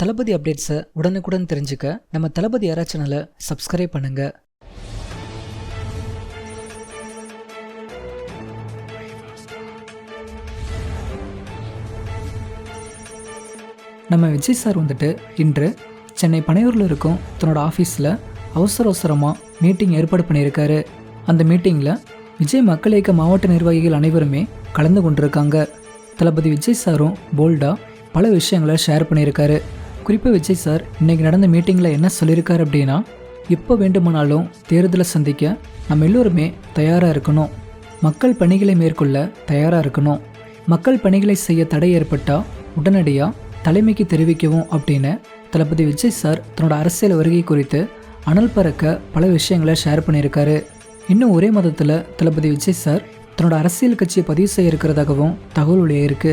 தளபதி அப்டேட்ஸை உடனுக்குடன் தெரிஞ்சுக்க நம்ம தளபதி யாரா சேனலை சப்ஸ்கிரைப் பண்ணுங்க. நம்ம விஜய் சார் இன்று சென்னை பனையூரில் இருக்கும் தன்னோட ஆஃபீஸில் அவசரமாக மீட்டிங் ஏற்பாடு பண்ணியிருக்காரு. அந்த மீட்டிங்கில் விஜய் மக்கள் இயக்க மாவட்ட நிர்வாகிகள் அனைவருமே கலந்து கொண்டிருக்காங்க. தளபதி விஜய் சாரும் போல்டாக பல விஷயங்களை ஷேர் பண்ணியிருக்காரு. குறிப்பாக விஜய் சார் இன்றைக்கி நடந்த மீட்டிங்கில் என்ன சொல்லியிருக்காரு அப்படின்னா, எப்போ வேண்டுமானாலும் தேர்தலை சந்திக்க நம்ம எல்லோருமே தயாராக இருக்கணும், மக்கள் பணிகளை மேற்கொள்ள தயாராக இருக்கணும், மக்கள் பணிகளை செய்ய தடை ஏற்பட்டால் உடனடியாக தலைமைக்கு தெரிவிக்கவும் அப்படின்னு தளபதி விஜய் சார் தன்னோட அரசியல் வருகை குறித்து அனல் பறக்க பல விஷயங்களை ஷேர் பண்ணியிருக்காரு. இன்னும் ஒரே மாதத்தில் தளபதி விஜய் சார் தன்னோட அரசியல் கட்சியை பதிவு செய்ய இருக்கிறதாகவும் தகவல் வெளியாயிருக்கு.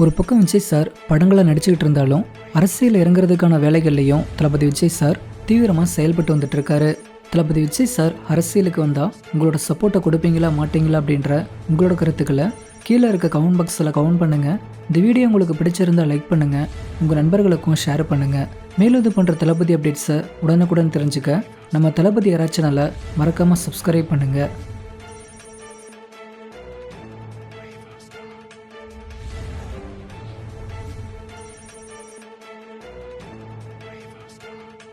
ஒரு பக்கம் விஜய் சார் படங்களை நடிச்சுக்கிட்டு இருந்தாலும் அரசியல் இறங்குறதுக்கான வேலைகள்லையும் தளபதி விஜய் சார் தீவிரமாக செயல்பட்டு வந்துட்டு இருக்காரு. தளபதி விஜய் சார் அரசியலுக்கு வந்தால் உங்களோட சப்போர்ட்டை கொடுப்பீங்களா மாட்டீங்களா அப்படின்ற உங்களோட கருத்துக்களை கீழே இருக்க கமெண்ட் பாக்ஸில் கமெண்ட் பண்ணுங்கள். இந்த வீடியோ உங்களுக்கு பிடிச்சிருந்தால் லைக் பண்ணுங்கள், உங்கள் நண்பர்களுக்கும் ஷேர் பண்ணுங்கள். மேலும் இது போன்ற தளபதி அப்டேட்ஸை உடனுக்குடன் தெரிஞ்சுக்க நம்ம தளபதி யாரா சேனலை மறக்காமல் சப்ஸ்கிரைப் பண்ணுங்கள்.